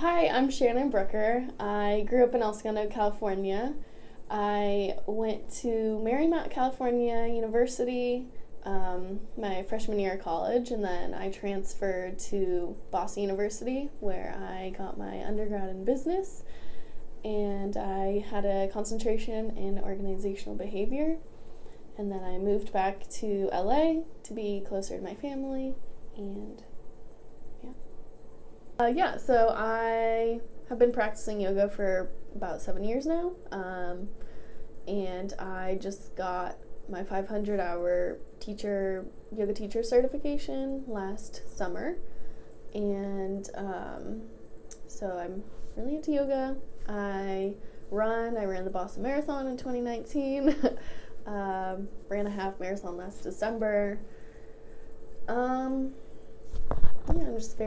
Hi, I'm Shannon Brooker. I grew up in El Segundo, California. I went to Marymount, California University my freshman year of college, and then I transferred to Boston University where I got my undergrad in business, and I had a concentration in organizational behavior. And then I moved back to LA to be closer to my family, and so I have been practicing yoga for about 7 years now, and I just got my 500-hour yoga teacher certification last summer, and so I'm really into yoga. I ran the Boston Marathon in 2019, ran a half marathon last December. I'm just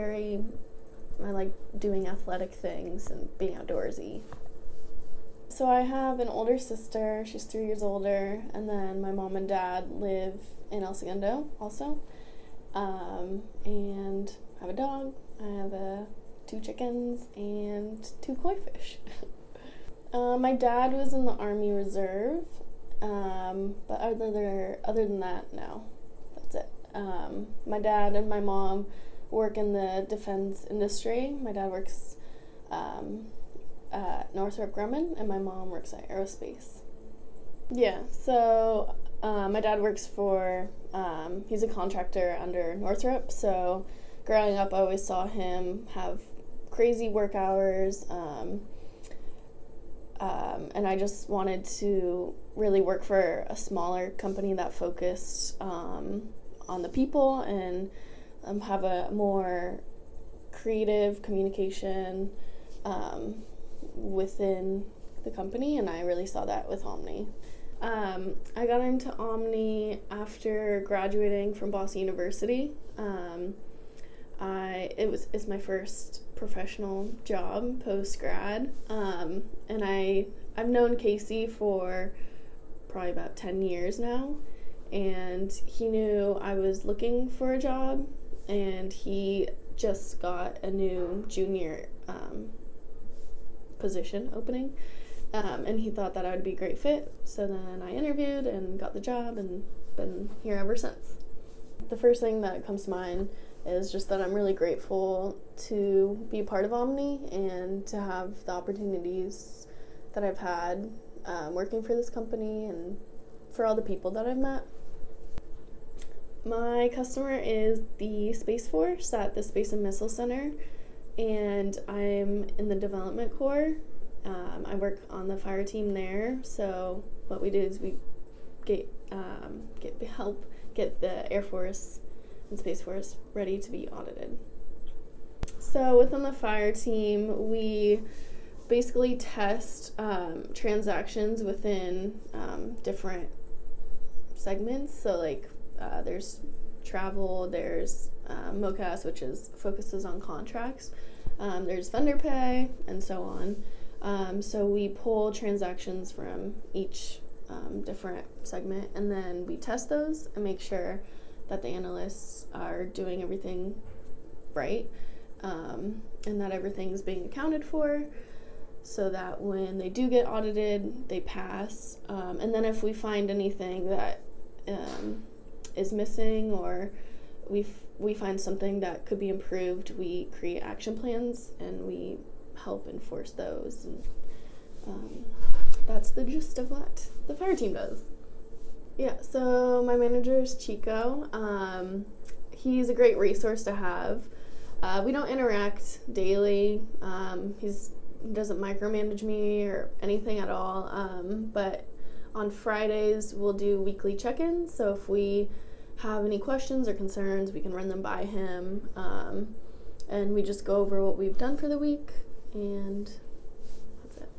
I like doing athletic things and being outdoorsy. So I have an older sister, she's 3 years older, and then my mom and dad live in El Segundo also. And I have a dog, I have 2 chickens, and 2 koi fish. My dad was in the Army Reserve, but other than that, no, that's it. My dad and my mom work in the defense industry. My dad works at Northrop Grumman, and my mom works at aerospace. Yeah, so my dad works he's a contractor under Northrop, so growing up I always saw him have crazy work hours, and I just wanted to really work for a smaller company that focused on the people and have a more creative communication within the company, and I really saw that with OMNI. I got into OMNI after graduating from Boston University. It's my first professional job post-grad, and I've known Casey for probably about 10 years now, and he knew I was looking for a job, and he just got a new junior position opening, and he thought that I would be a great fit, so then I interviewed and got the job and been here ever since. The first thing that comes to mind is just that I'm really grateful to be a part of OMNI and to have the opportunities that I've had working for this company and for all the people that I've met. My customer is the Space Force at the Space and Missile Center, and I'm in the Development Corps. I work on the fire team there, so what we do is we help get the Air Force and Space Force ready to be audited. So within the fire team, we basically test transactions within different segments. So there's travel, there's MOCAS, which focuses on contracts, there's vendor pay, and so on. So we pull transactions from each different segment, and then we test those and make sure that the analysts are doing everything right, and that everything's being accounted for, so that when they do get audited, they pass. And then if we find anything that is missing, or we find something that could be improved, we create action plans and we help enforce those. And that's the gist of what the fire team does. Yeah, so my manager is Chico. He's a great resource to have. We don't interact daily. He doesn't micromanage me or anything at all, but on Fridays we'll do weekly check-ins, so if we have any questions or concerns, we can run them by him, and we just go over what we've done for the week, and that's it.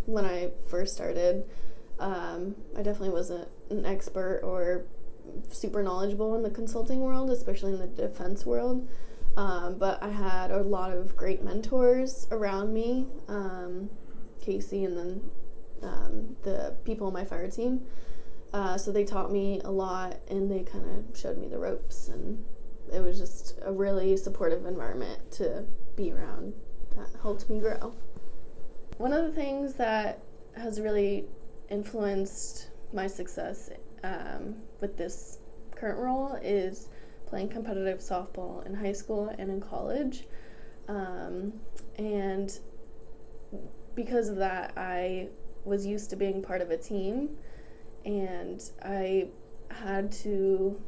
When I first started, I definitely wasn't an expert or super knowledgeable in the consulting world, especially in the defense world, but I had a lot of great mentors around me, Casey and then the people on my fire team. So they taught me a lot, and they kind of showed me the ropes, and it was just a really supportive environment to be around that helped me grow. One of the things that has really influenced my success with this current role is playing competitive softball in high school and in college. And because of that, I was used to being part of a team, and I had to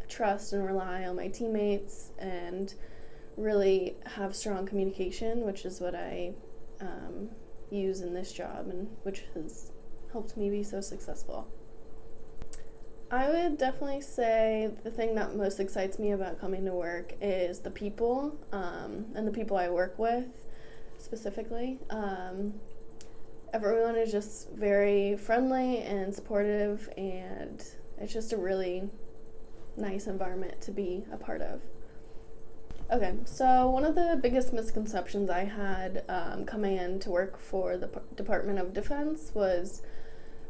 trust and rely on my teammates and really have strong communication, which is what I use in this job, and which has helped me be so successful. I would definitely say the thing that most excites me about coming to work is the people, and the people I work with specifically. Everyone is just very friendly and supportive, and it's just a really nice environment to be a part of. Okay, so one of the biggest misconceptions I had coming in to work for the Department of Defense was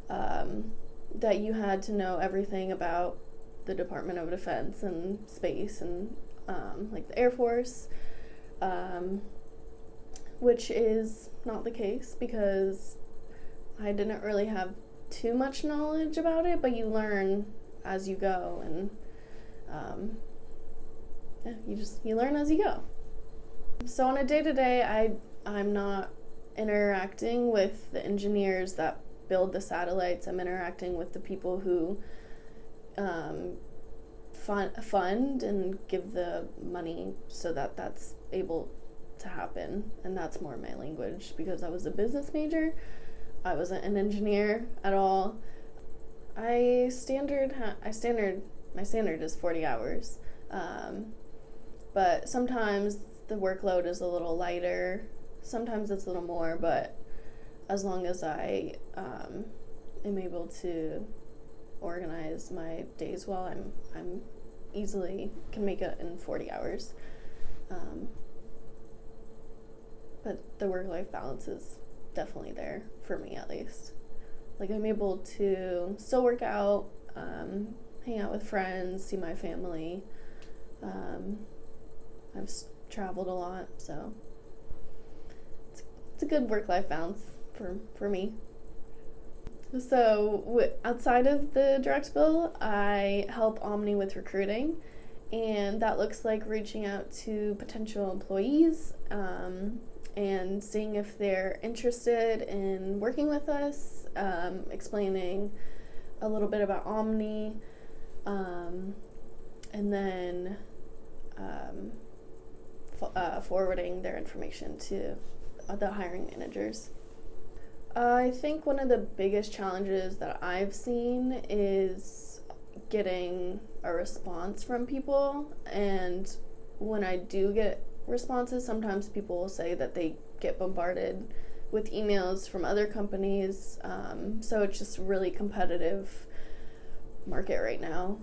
that you had to know everything about the Department of Defense and space and like the Air Force, which is not the case, because I didn't really have too much knowledge about it, but you learn as you go, and you learn as you go. So on a day-to-day, I'm not interacting with the engineers that build the satellites. I'm interacting with the people who fund and give the money so that that's able to happen, and that's more my language, because I was a business major. I wasn't an engineer at all. My standard is 40 hours, but sometimes the workload is a little lighter, sometimes it's a little more, but as long as I am able to organize my days well, I'm easily can make it in 40 hours. But the work-life balance is definitely there for me, at least. Like, I'm able to still work out, hang out with friends, see my family. I've traveled a lot, so it's a good work-life balance for me. So outside of the direct bill, I help OMNI with recruiting, and that looks like reaching out to potential employees and seeing if they're interested in working with us, explaining a little bit about OMNI, and then forwarding their information to the hiring managers. I think one of the biggest challenges that I've seen is getting a response from people, and when I do get responses, sometimes people will say that they get bombarded with emails from other companies, so it's just a really competitive market right now,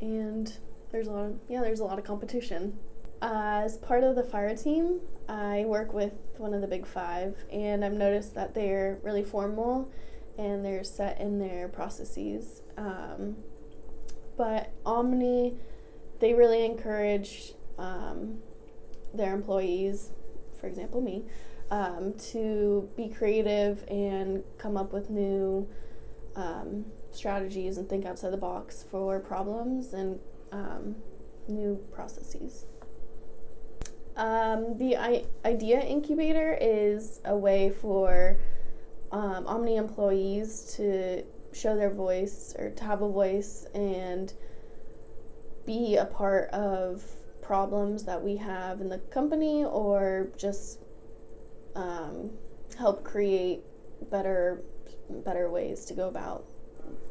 and there's a lot of competition. As part of the fire team, I work with one of the big five, and I've noticed that they're really formal and they're set in their processes. But OMNI, they really encourage their employees, for example me, to be creative and come up with new strategies and think outside the box for problems and new processes. The Idea Incubator is a way for OMNI employees to show their voice, or to have a voice and be a part of problems that we have in the company, or just help create better ways to go about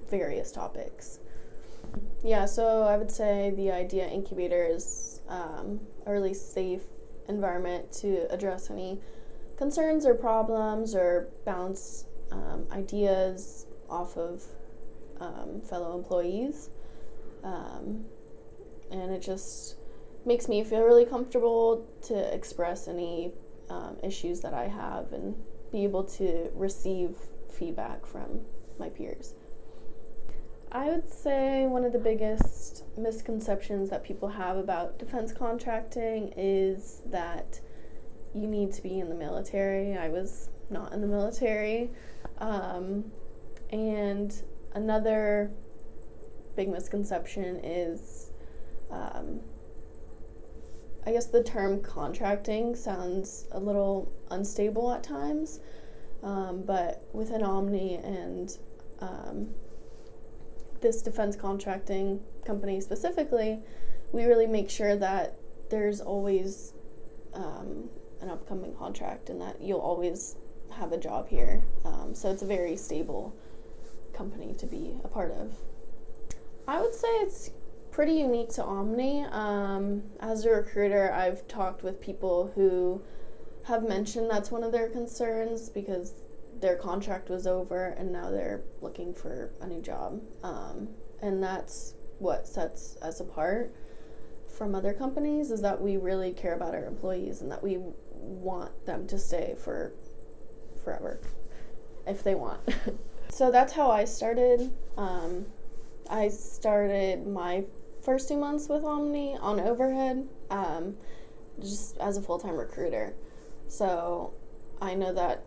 various topics. Yeah, so I would say the Idea Incubator is a really safe environment to address any concerns or problems, or bounce ideas off of fellow employees. And it just makes me feel really comfortable to express any issues that I have and be able to receive feedback from my peers. I would say one of the biggest misconceptions that people have about defense contracting is that you need to be in the military. I was not in the military. And another big misconception is, I guess the term contracting sounds a little unstable at times, but within OMNI and this defense contracting company specifically, we really make sure that there's always an upcoming contract and that you'll always have a job here. So it's a very stable company to be a part of. I would say it's pretty unique to OMNI. As a recruiter, I've talked with people who have mentioned that's one of their concerns because their contract was over and now they're looking for a new job. And that's what sets us apart from other companies, is that we really care about our employees and that we want them to stay for forever if they want. So that's how I started. I started my first 2 months with OMNI on overhead, just as a full-time recruiter. So I know that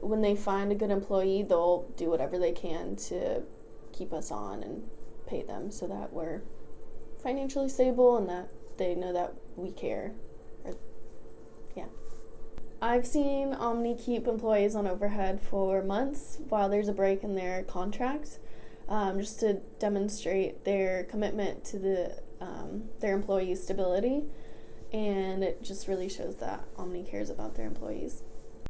when they find a good employee, they'll do whatever they can to keep us on and pay them so that we're financially stable and that they know that we care. I've seen OMNI keep employees on overhead for months while there's a break in their contract, just to demonstrate their commitment to their employees' stability, and it just really shows that OMNI cares about their employees.